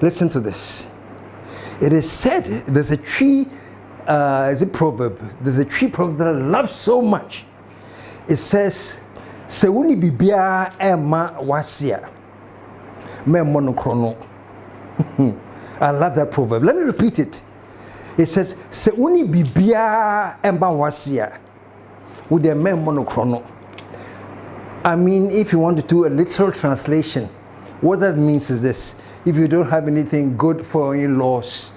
Listen to this. It is said, there's a tree, is it proverb? There's a tree proverb that I love so much. It says, "Se uni bibia ema wasia, me monokrono." I love that proverb. Let me repeat it. It says, "Se uni bibia ema wasia, with the me monokrono." I mean, if you want to do a literal translation, what that means is this: if you don't have anything good for your in-laws,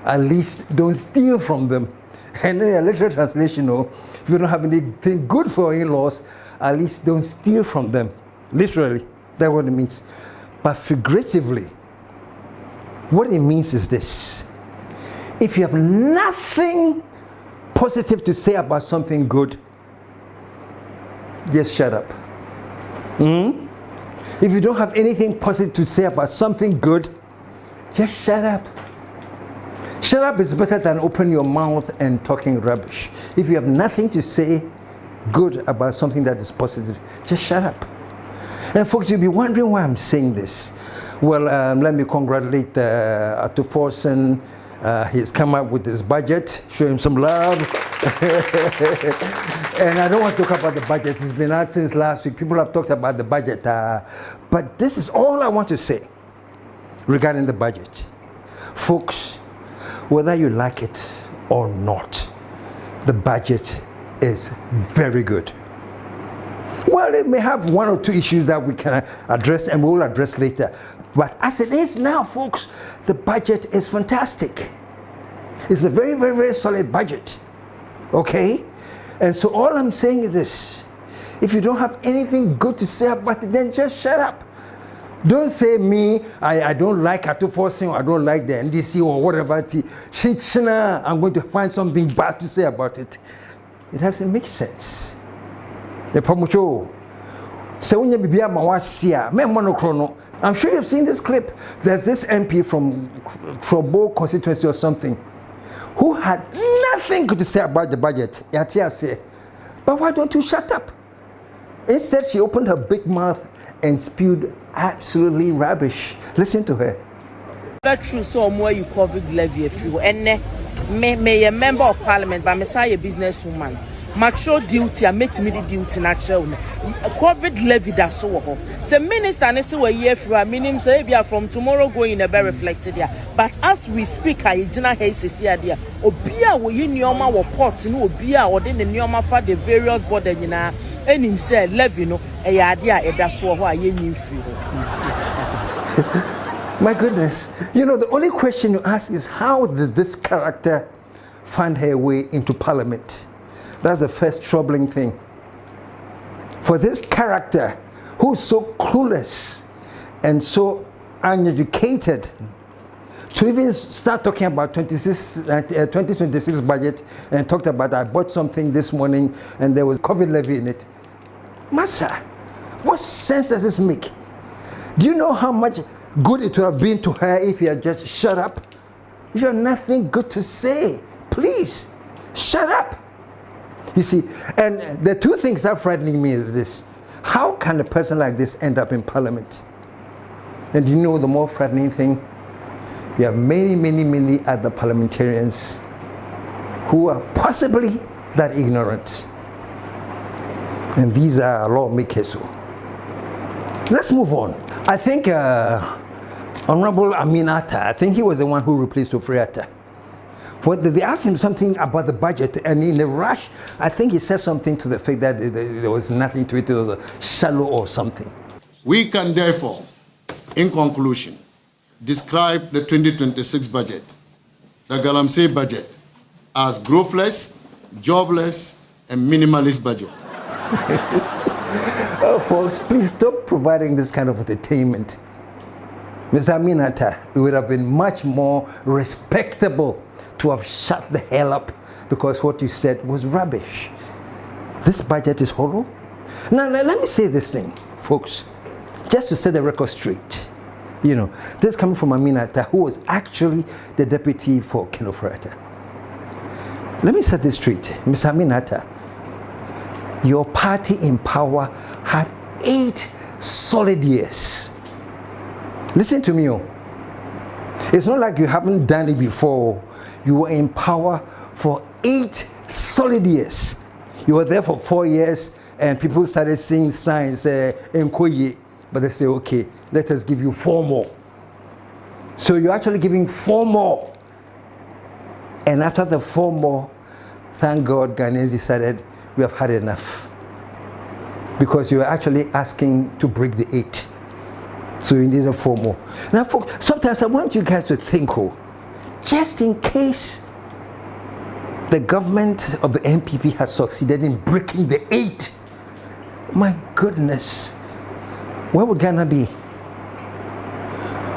at least don't steal from them. And a literal translation, if you don't have anything good for your in-laws, at least don't steal from them. Literally, that's what it means. But figuratively, what it means is this: if you have nothing positive to say about something good, just shut up. If you don't have anything positive to say about something good, just shut up. Shut up is better than open your mouth and talking rubbish. If you have nothing to say good about something that is positive, just shut up. And folks, you'll be wondering why I'm saying this. Well, let me congratulate Ato Forson. He's come up with his budget. Show him some love. And I don't want to talk about the budget. It's been out since last week. People have talked about the budget. But this is all I want to say regarding the budget. Folks, whether you like it or not, the budget is very good. Well, it may have one or two issues that we can address and we'll address later. But as it is now, folks, the budget is fantastic. It's a very, very, very solid budget. Okay? And so all I'm saying is this: if you don't have anything good to say about it, then just shut up. Don't say me, I don't like Ato Forson, or I don't like the NDC or whatever. I'm going to find something bad to say about it. It doesn't make sense. The problem I'm sure you've seen this clip. There's this MP from Trobo constituency or something who had nothing good to say about the budget. But why don't you shut up? Instead, she opened her big mouth and spewed absolutely rubbish. Listen to her. That's true. So more you COVID levy if you and me a member of parliament, but me say a businesswoman. Mature duty, I make me the duty natural. COVID levy that's so. The minister and say we year for meaning say be from tomorrow going in a very reflected there. But as we speak, I Jina Hayes here there. Obia we in Nioma or ports, no Obia or then the Nioma for the various border and him say levy no a idea that's why you need free. My goodness. You know, the only question you ask is how did this character find her way into parliament? That's the first troubling thing. For this character who's so clueless and so uneducated to even start talking about 2026 budget and talked about I bought something this morning and there was COVID levy in it. Massa, what sense does this make? Do you know how much good it would have been to her if you had just shut up? If you have nothing good to say, please shut up. You see, and the two things that are frightening me is this: how can a person like this end up in parliament? And you know the more frightening thing? You have many other parliamentarians who are possibly that ignorant. And these are lawmakers. Let's move on. I think Honorable Amin Adams, I think he was the one who replaced Ofriata. Well, they asked him something about the budget, and in a rush, I think he said something to the fact that there was nothing to it, it was shallow or something. We can therefore, in conclusion, describe the 2026 budget, the Galamsey budget, as growthless, jobless, and minimalist budget. Oh, folks, please stop providing this kind of entertainment. Mr. Amin Adams, it would have been much more respectable to have shut the hell up because what you said was rubbish. This budget is hollow. Now, let me say this thing, folks, just to set the record straight. You know, this is coming from Amin Adams, who was actually the deputy for Ken Ofriata. Let me set this straight. Mr. Amin Adams, your party in power had 8 solid years. Listen to me. It's not like you haven't done it before. You were in power for 8 solid years. You were there for 4 years, and people started seeing signs, Nkoye, but they say, okay, let us give you 4 more. So you're actually giving 4 more. And after the 4 more, thank God, Ghanaians decided we have had enough. Because you're actually asking to break the 8. So you need a 4 more. Now, folks, sometimes I want you guys to think, just in case the government of the NPP has succeeded in breaking the 8, my goodness, where would Ghana be?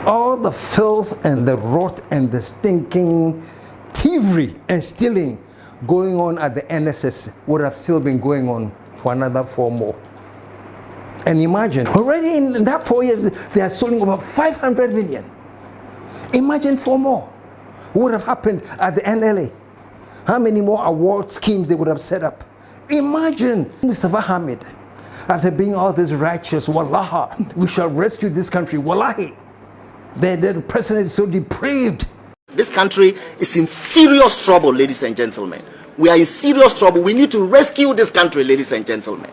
All the filth and the rot and the stinking thievery and stealing going on at the NSS would have still been going on for another 4 more. And imagine, already in that 4 years, they are selling over 500 million. Imagine 4 more. What would have happened at the NLA? How many more award schemes they would have set up? Imagine Mustafa Hamid, after being all this righteous, wallahi, we shall rescue this country, wallahi. The president is so depraved. This country is in serious trouble, ladies and gentlemen. We are in serious trouble. We need to rescue this country, ladies and gentlemen.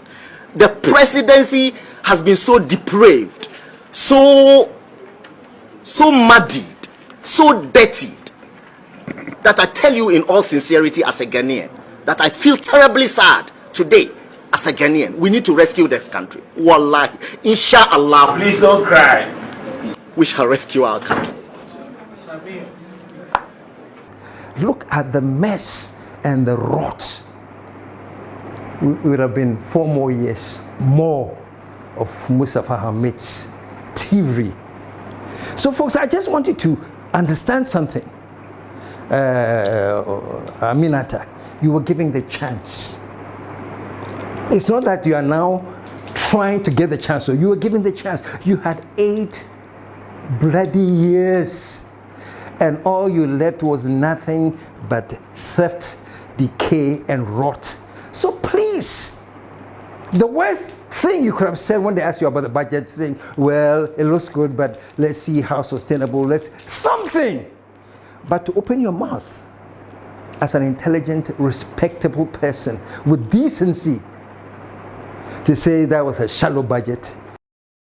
The presidency has been so depraved, so muddied, so dirtied, that I tell you in all sincerity as a Ghanaian, that I feel terribly sad today as a Ghanaian. We need to rescue this country. Wallahi, inshallah. Please don't cry. We shall rescue our country. Look at the mess and the rot. It would have been 4 more years more of Mustafa Hamid's thievery. So, folks, I just want you to understand something. Aminata, you were giving the chance. It's not that you are now trying to get the chance. So you were given the chance. You had 8 bloody years, and all you left was nothing but theft, decay, and rot. So please, the worst thing you could have said when they asked you about the budget, saying, well, it looks good, but let's see how sustainable, something. But to open your mouth as an intelligent, respectable person with decency to say that was a shallow budget.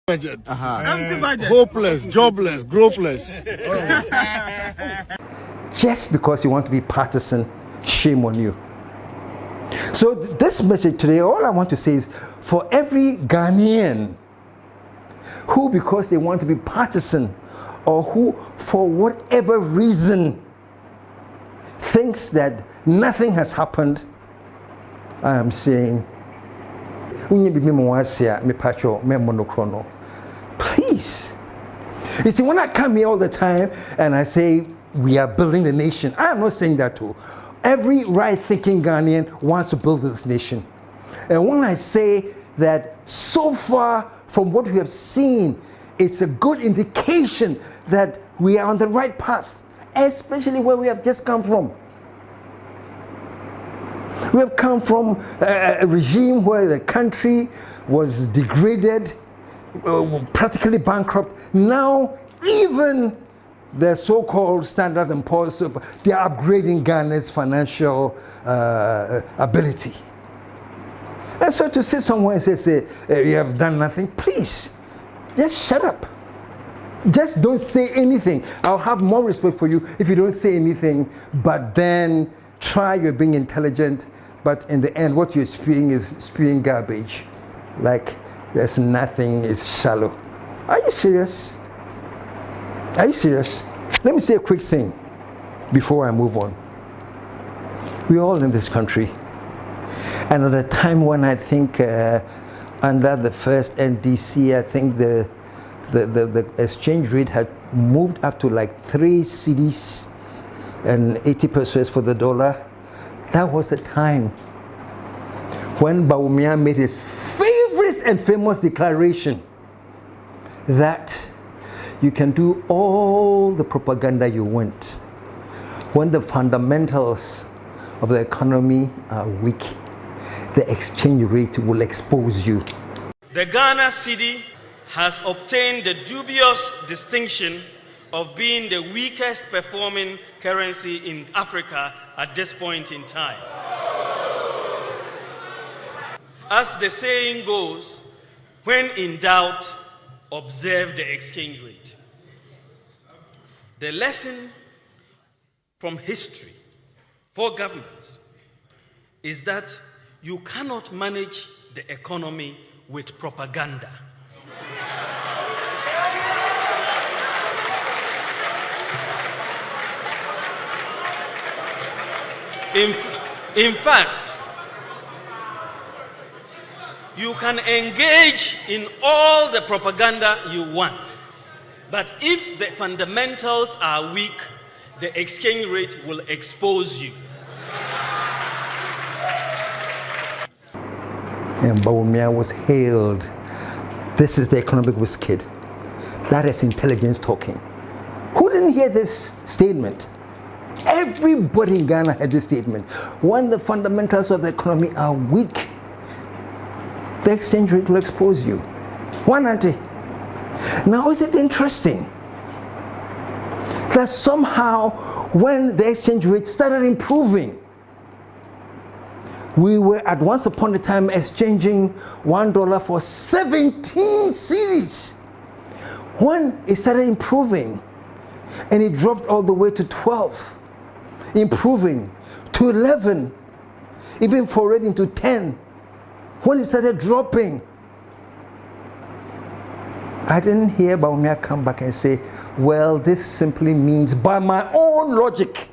Empty budget. Hopeless, jobless, growthless. Just because you want to be partisan, shame on you. So this message today, all I want to say is, for every Ghanaian who, because they want to be partisan, or who, for whatever reason, thinks that nothing has happened, I am saying, please. You see, when I come here all the time and I say we are building the nation, I am not saying that too. Every right-thinking Ghanaian wants to build this nation. And when I say that so far from what we have seen, it's a good indication that we are on the right path, especially where we have just come from. We have come from a regime where the country was degraded, practically bankrupt. Now, even the so-called Standards and Poor's, they are upgrading Ghana's financial ability. And so to sit somewhere and say, you have done nothing, please, just shut up. Just don't say anything. I'll have more respect for you if you don't say anything, but then try you're being intelligent, but in the end, what you're spewing is spewing garbage. Like there's nothing, it's shallow. Are you serious? Are you serious? Let me say a quick thing before I move on. We're all in this country. And at a time when I think under the first NDC, I think the exchange rate had moved up to like 3 cedis and 80 pesos for the dollar. That was the time when Bawumia made his favorite and famous declaration that you can do all the propaganda you want. When the fundamentals of the economy are weak, the exchange rate will expose you. The Ghana cedi has obtained the dubious distinction of being the weakest performing currency in Africa at this point in time. As the saying goes, when in doubt, observe the exchange rate. The lesson from history for governments is that you cannot manage the economy with propaganda. In fact, you can engage in all the propaganda you want, but if the fundamentals are weak, the exchange rate will expose you. And Bawumia was hailed. This is the economic whiz kid. That is intelligence talking. Who didn't hear this statement? Everybody in Ghana had this statement. When the fundamentals of the economy are weak, the exchange rate will expose you. One auntie. Now, is it interesting that somehow when the exchange rate started improving, we were at once upon a time exchanging $1 for 17 cedis. When it started improving and it dropped all the way to 12, improving to 11, even forwarding to 10, when it started dropping, I didn't hear Bawumia come back and say, well, this simply means by my own logic,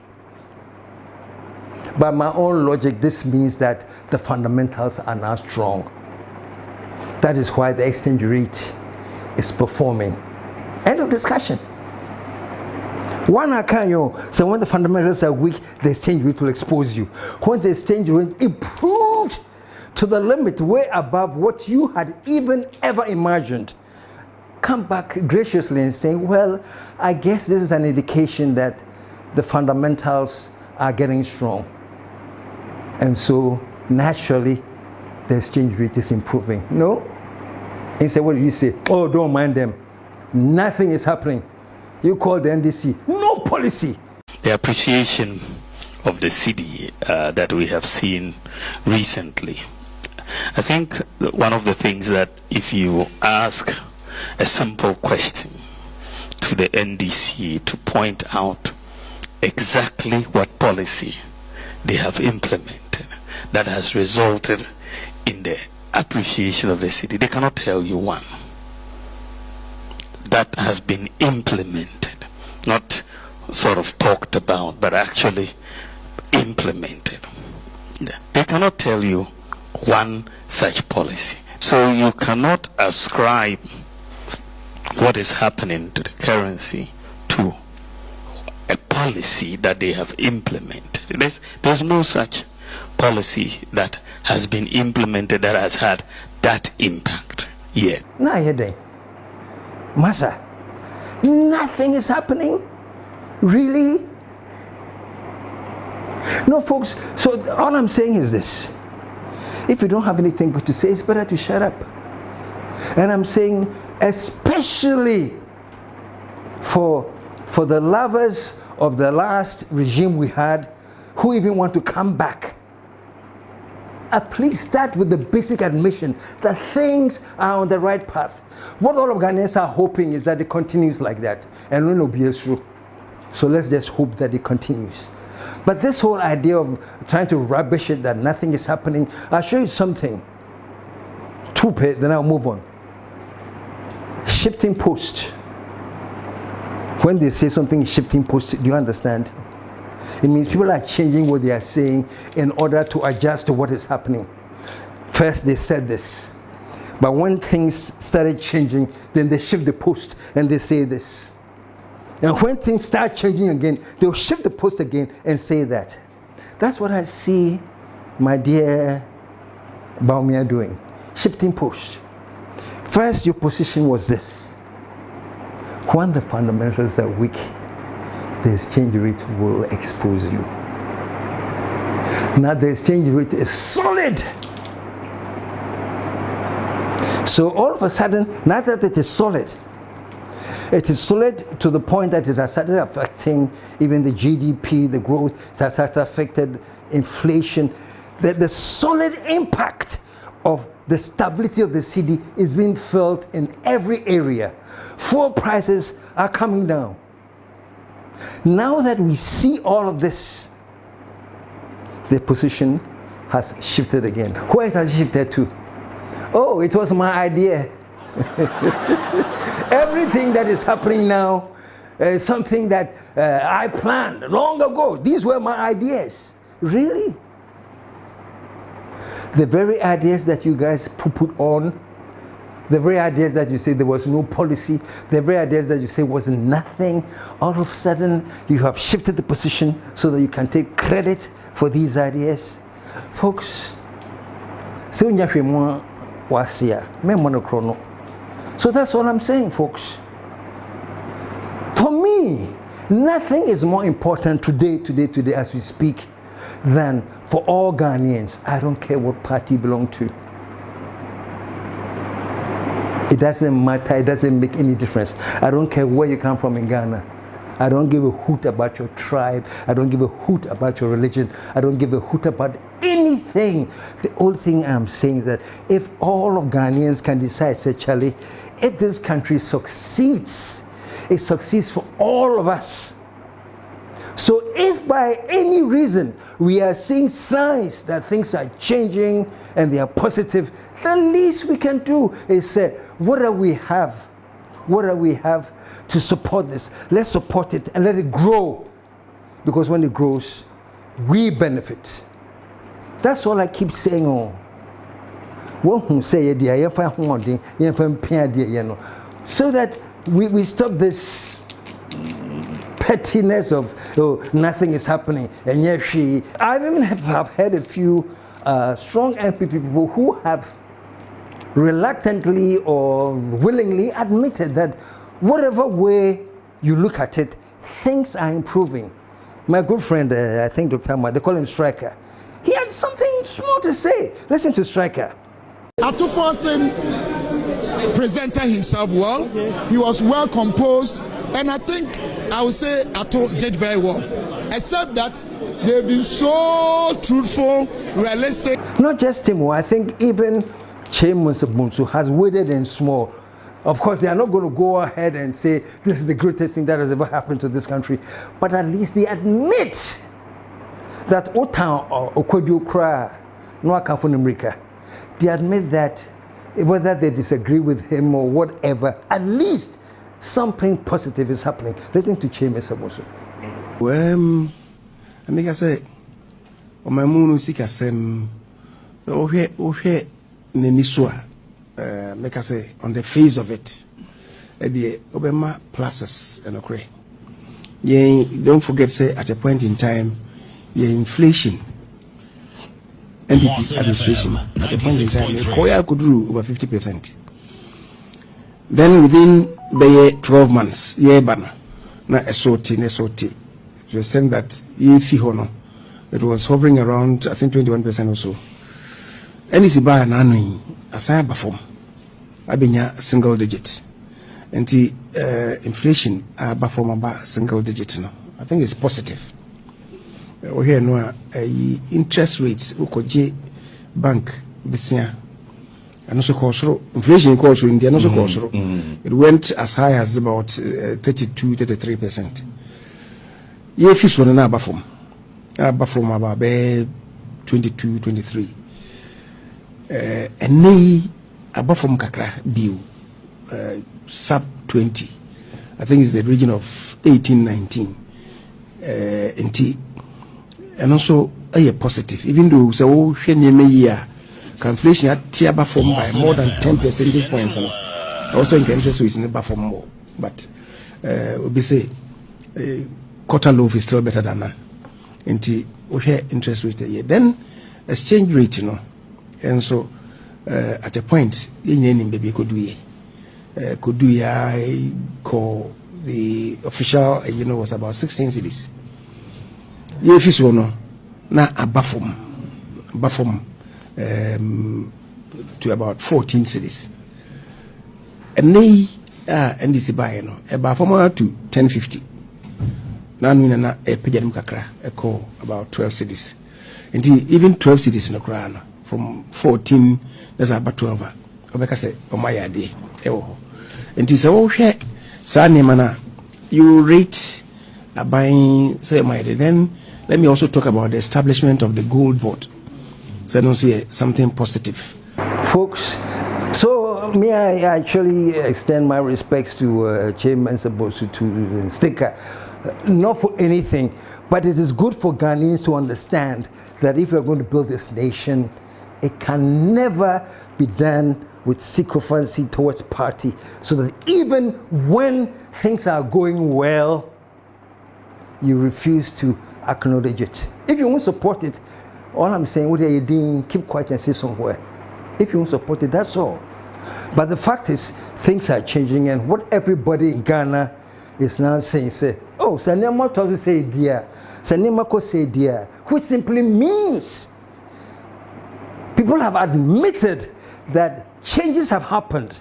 this means that the fundamentals are now strong. That is why the exchange rate is performing. End of discussion. One account, so when the fundamentals are weak, the exchange rate will expose you. When the exchange rate improved to the limit way above what you had even ever imagined, come back graciously and say, well, I guess this is an indication that the fundamentals are getting strong. And so naturally, the exchange rate is improving. No? Instead, what do you say? Oh, don't mind them. Nothing is happening. You call the NDC. No policy. The appreciation of the cedi that we have seen recently. I think one of the things that if you ask a simple question to the NDC to point out exactly what policy they have implemented that has resulted in the appreciation of the cedi, they cannot tell you one that has been implemented, not sort of talked about, but actually implemented. They cannot tell you one such policy. So you cannot ascribe what is happening to the currency to a policy that they have implemented. There's no such policy that has been implemented that has had that impact yet. Now you're there. Massa, nothing is happening? Really? No, folks, so all I'm saying is this. If you don't have anything good to say, it's better to shut up. And I'm saying, especially for the lovers of the last regime we had, who even want to come back, please start with the basic admission that things are on the right path. What all of Ghanaians are hoping is that it continues like that, and it will be true. So let's just hope that it continues. But this whole idea of trying to rubbish it, that nothing is happening, I'll show you something. Then I'll move on. Shifting post. When they say something is shifting post, do you understand? It means people are changing what they are saying in order to adjust to what is happening. First they said this, but when things started changing, then they shift the post and they say this. And when things start changing again, they'll shift the post again and say that. That's what I see my dear Bawumia doing. Shifting post. First, your position was this. When the fundamentals are weak, the exchange rate will expose you. Now the exchange rate is solid. So all of a sudden, now that it is solid, It is solid to the point that it has started affecting even the GDP, the growth. It has started affected inflation. The solid impact of the stability of the cedi is being felt in every area. Fuel prices are coming down. Now that we see all of this, the position has shifted again. Where it has shifted to? Oh, it was my idea. Everything that is happening now is something that I planned long ago. These were my ideas. Really? The very ideas that you guys put on, the very ideas that you say there was no policy, the very ideas that you say was nothing, all of a sudden you have shifted the position so that you can take credit for these ideas. Folks, so that's all I'm saying, folks. For me, nothing is more important today as we speak than for all Ghanaians. I don't care what party you belong to. It doesn't matter, it doesn't make any difference. I don't care where you come from in Ghana. I don't give a hoot about your tribe. I don't give a hoot about your religion. I don't give a hoot about anything. The only thing I'm saying is that if all of Ghanaians can decide, say, Charlie, if this country succeeds, it succeeds for all of us. So if by any reason we are seeing signs that things are changing and they are positive, the least we can do is say, what do we have? What do we have to support this? Let's support it and let it grow. Because when it grows, we benefit. That's all I keep saying. So that we stop this pettiness of nothing is happening. And yet I even have heard a few strong NPP people who have reluctantly or willingly admitted that whatever way you look at it, things are improving. My good friend, I think Dr. Ahmad, they call him Striker. He had something small to say. Listen to Striker. Atuforsen presented himself well. He was well composed, and I think I would say Ato did very well. Except that they've been so truthful, realistic. Not just him, I think even Chairman Sabunsu has waited in small. Of course, they are not going to go ahead and say this is the greatest thing that has ever happened to this country, but at least they admit that Otan or Okwedio Kra no Akafun America. They admit that whether they disagree with him or whatever, at least something positive is happening. Listen to Chairman Sabunsu. Well, I make I say, my moon is KSM. So okay. Neniswa, make I say, on the face of it, the Obama pluses and okay. Yeah, don't forget, say, at a point in time, yeah, inflation, NPP administration, at a point in time, Koya could rule over 50%. Then within the 12 months, yeah, banner, na SOT, it was saying that it was hovering around, I think, 21% or so. Any siba na anu asaya perform abenya single digit and the inflation perform about single digit no. I think it's positive. We hear no interest rates ukoje bank bisia and also cost inflation cost in India also cost it went as high as about 32-33%. Ye fish one na perform about 22-23. And nay above from Kakra deal sub 20. I think it's the region of 18-19 and also a positive, even though so year inflation had tier perform by more than 10 percentage points. I also think interest rates in the perform more, but we say quarter loaf is still better than none. And we hear interest rate here. Then exchange rate, you know. And so, at a point, baby could do I call the official, was about 16 cities. If it's no, now a buffer to about 14 cities. And they NDC buy no about formula to 1050. Now we na a pejadum kakra echo about 12 cities. Indeed, even 12 cities in the crown from 14 that's about 12. Obeka say omaya de ewo. Indeed, so share sani mana you rate a buying say my then let me also talk about the establishment of the gold board. So I don't see something positive. Folks, so may I actually extend my respects to Chairman Sabosu to Sticker, not for anything, but it is good for Ghanaians to understand that if we're going to build this nation, it can never be done with sycophancy towards party, so that even when things are going well, you refuse to acknowledge it. If you won't support it, all I'm saying, what are you doing? Keep quiet and sit somewhere. If you won't support it, that's all. But the fact is, things are changing, and what everybody in Ghana is now saying, say, oh, Sanema to say dear, Sanema ko say dear, which simply means people have admitted that changes have happened,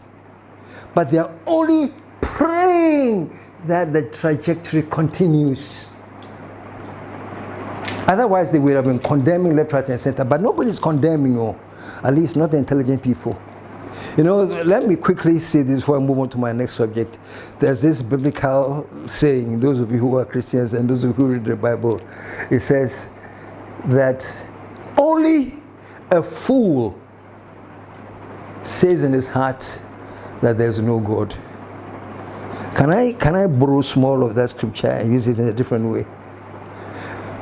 but they are only praying that the trajectory continues. Otherwise, they would have been condemning left, right, and center, but nobody's condemning you, at least not the intelligent people. You know, let me quickly say this before I move on to my next subject. There's this biblical saying, those of you who are Christians and those of you who read the Bible, it says that only a fool says in his heart that there's no God. Can I borrow small of that scripture and use it in a different way?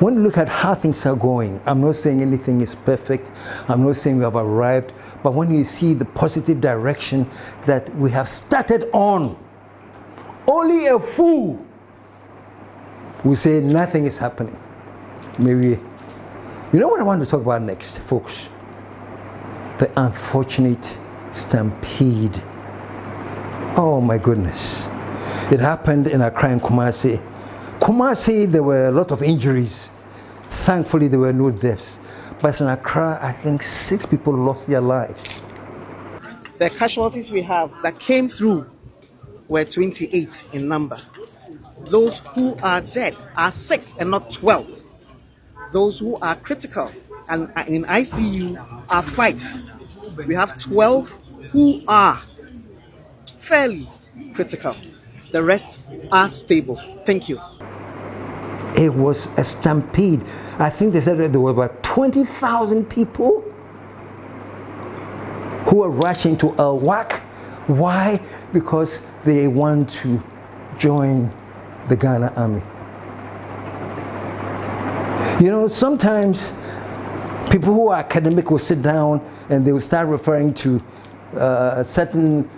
When you look at how things are going, I'm not saying anything is perfect, I'm not saying we have arrived, but when you see the positive direction that we have started on, only a fool will say nothing is happening. Maybe, you know what I want to talk about next, folks? The unfortunate stampede. Oh my goodness. It happened in Accra and Kumasi. Kumasi, there were a lot of injuries. Thankfully, there were no deaths. But in Accra, I think 6 people lost their lives. The casualties we have that came through were 28 in number. Those who are dead are 6 and not 12. Those who are critical and are in ICU are 5. We have 12 who are fairly critical. The rest are stable. Thank you. It was a stampede. I think they said that there were about 20,000 people who were rushing to Al-Wak. Why? Because they want to join the Ghana army. You know, sometimes people who are academic will sit down and they will start referring to certain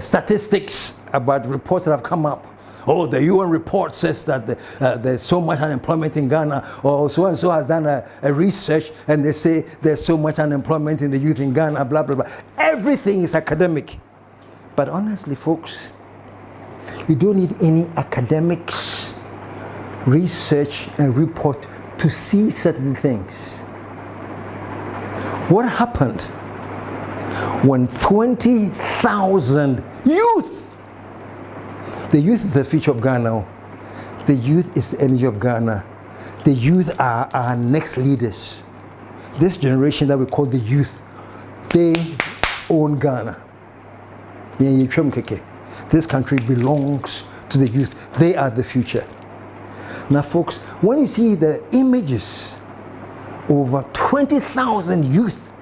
statistics about reports that have come up. Oh, the UN report says that there's so much unemployment in Ghana, or so and so has done a research and they say there's so much unemployment in the youth in Ghana, blah, blah, blah. Everything is academic. But honestly, folks, you don't need any academics, research, and report to see certain things. What happened when 20,000 youth, the youth is the future of Ghana, the youth is the energy of Ghana, the youth are our next leaders. This generation that we call the youth, they own Ghana. This country belongs to the youth. They are the future. Now folks, when you see the images, over 20,000 youth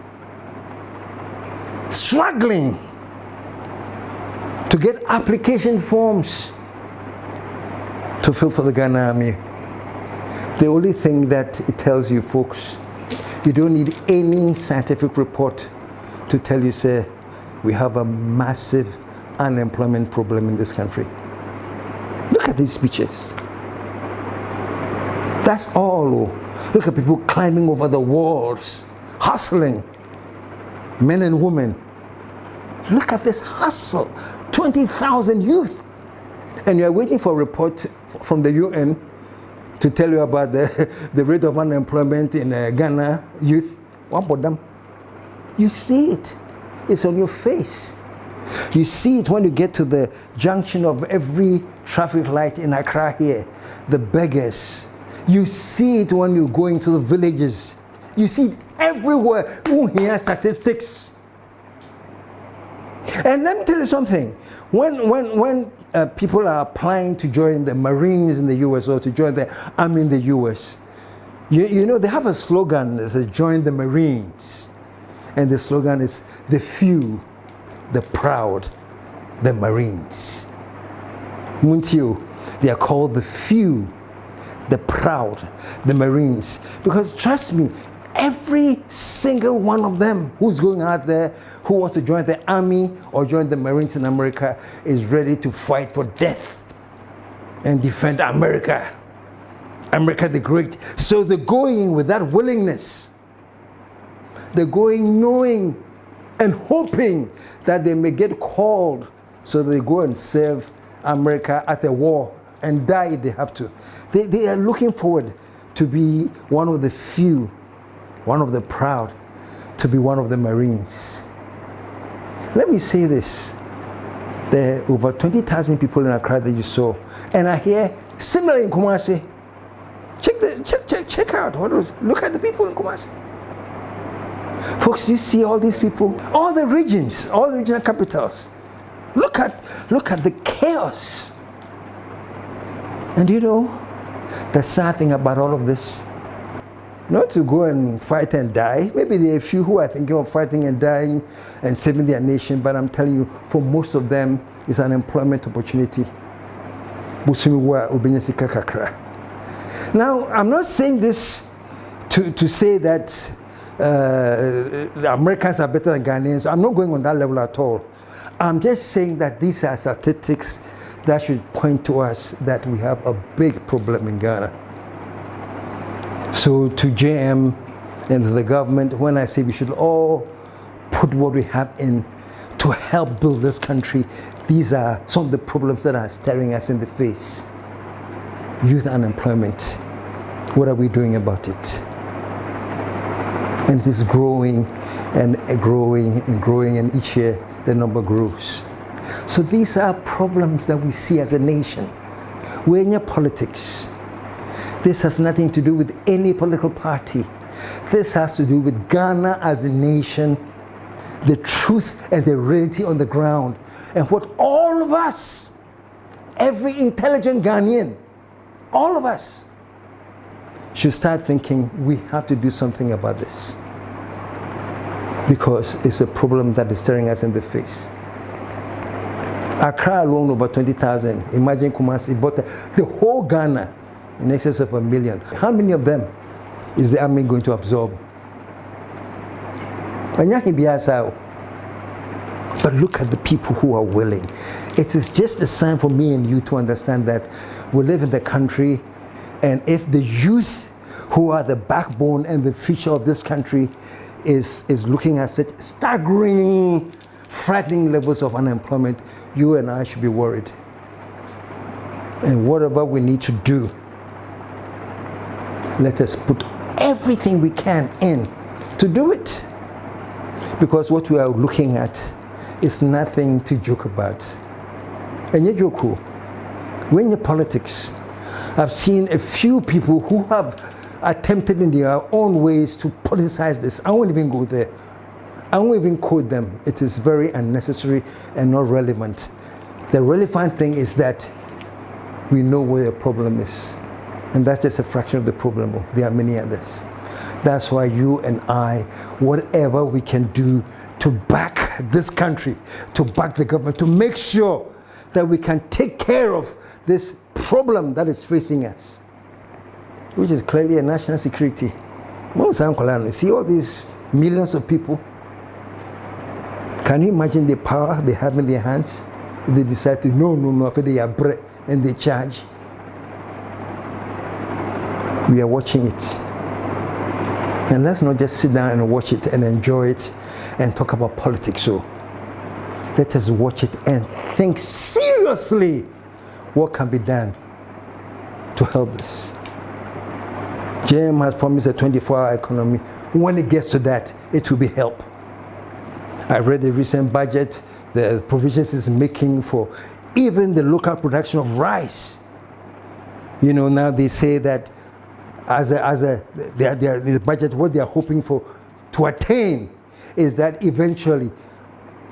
struggling to get application forms to fill for the Ghana Army, the only thing that it tells you, folks, you don't need any scientific report to tell you, say, we have a massive unemployment problem in this country. Look at these speeches. That's all. Look at people climbing over the walls, hustling, men and women. Look at this hustle. 20,000 youth. And you're waiting for a report from the UN to tell you about the rate of unemployment in Ghana youth. What about them? You see it. It's on your face. You see it when you get to the junction of every traffic light in Accra here, the beggars. You see it when you go into the villages. You see it everywhere. You hear statistics. And let me tell you something. When people are applying to join the Marines in the US or to join the Army in the US, you know, they have a slogan that says, join the Marines. And the slogan is, the few, the proud, the Marines. Won't you? They are called the few, the proud, the Marines. Because trust me, every single one of them who's going out there, who wants to join the Army or join the Marines in America, is ready to fight for death and defend America. America the Great. So they're going with that willingness. They're going knowing and hoping that they may get called, so they go and serve America at a war and die if they have to. They are looking forward to be one of the few, one of the proud, to be one of the Marines. Let me say this. There are over 20,000 people in Accra that you saw, and I hear similar in Kumasi. Check out what was. Look at the people in Kumasi. Folks, you see all these people, all the regions, all the regional capitals. Look at the chaos. And you know, the sad thing about all of this, not to go and fight and die. Maybe there are a few who are thinking of fighting and dying and saving their nation, but I'm telling you, for most of them, it's an employment opportunity. Now, I'm not saying this to say that the Americans are better than Ghanaians. I'm not going on that level at all. I'm just saying that these are statistics that should point to us that we have a big problem in Ghana. So to JM and to the government, when I say we should all put what we have in to help build this country, these are some of the problems that are staring us in the face. Youth unemployment. What are we doing about it? And it is growing and growing and growing, and each year the number grows. So these are problems that we see as a nation. We're in your politics. This has nothing to do with any political party. This has to do with Ghana as a nation, the truth and the reality on the ground, and what all of us, every intelligent Ghanaian, all of us, should start thinking we have to do something about this, because it's a problem that is staring us in the face. Accra alone, over 20,000. Imagine Kumasi voted. The whole Ghana, in excess of 1 million. How many of them is the army going to absorb? But look at the people who are willing. It is just a sign for me and you to understand that we live in the country, and if the youth, who are the backbone and the future of this country, is looking at it, staggering, frightening levels of unemployment, you and I should be worried. And whatever we need to do, let us put everything we can in to do it. Because what we are looking at is nothing to joke about. And you joke, when you're politics, I've seen a few people who have attempted in their own ways to politicize this. I won't even go there. I won't even quote them. It is very unnecessary and not relevant. The relevant thing is that we know where the problem is. And that's just a fraction of the problem. There are many others. That's why you and I, whatever we can do to back this country, to back the government, to make sure that we can take care of this problem that is facing us, which is clearly a national security. See all these millions of people. Can you imagine the power they have in their hands if they decide to no, after they are bread and they charge? We are watching it. And let's not just sit down and watch it and enjoy it and talk about politics. So let us watch it and think seriously what can be done to help this. JM has promised a 24-hour economy. When it gets to that, it will be help. I read the recent budget. the provisions it's making for even the local production of rice. You know, now they say that the budget, what they are hoping for to attain is that eventually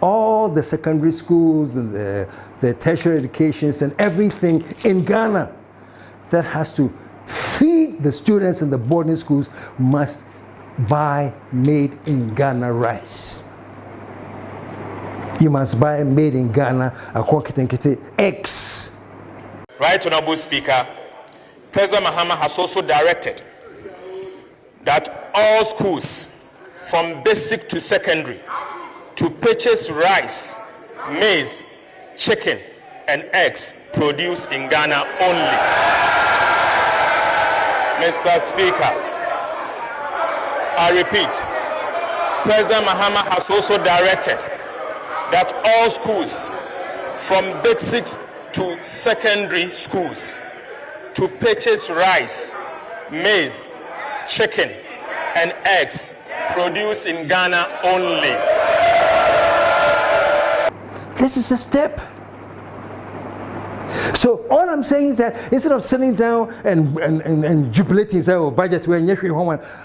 all the secondary schools and the tertiary educations and everything in Ghana that has to feed the students in the boarding schools must buy made in Ghana rice. You must buy made in Ghana eggs. Right, Honorable Speaker, President Mahama has also directed that all schools from basic to secondary to purchase rice, maize, chicken, and eggs produced in Ghana only. Mr. Speaker, I repeat, President Mahama has also directed that all schools from basic to secondary schools to purchase rice, maize, chicken, and eggs produced in Ghana only. This is a step. So all I'm saying is that instead of sitting down and jubilating, say, oh, budget,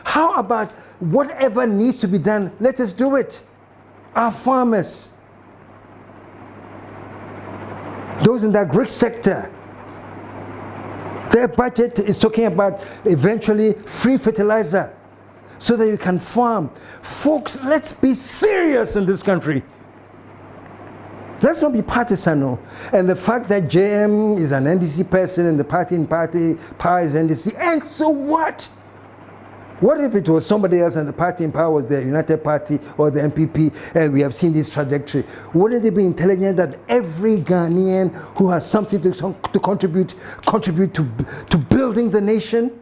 how about whatever needs to be done, let us do it. Our farmers, those in the agri sector, their budget is talking about eventually free fertilizer so that you can farm. Folks, let's be serious in this country. Let's not be partisan. No. And the fact that JM is an NDC person and the party power is NDC, and so what? What if it was somebody else and the party in power was the United Party or the NPP, and we have seen this trajectory? Wouldn't it be intelligent that every Ghanaian who has something to contribute to building the nation?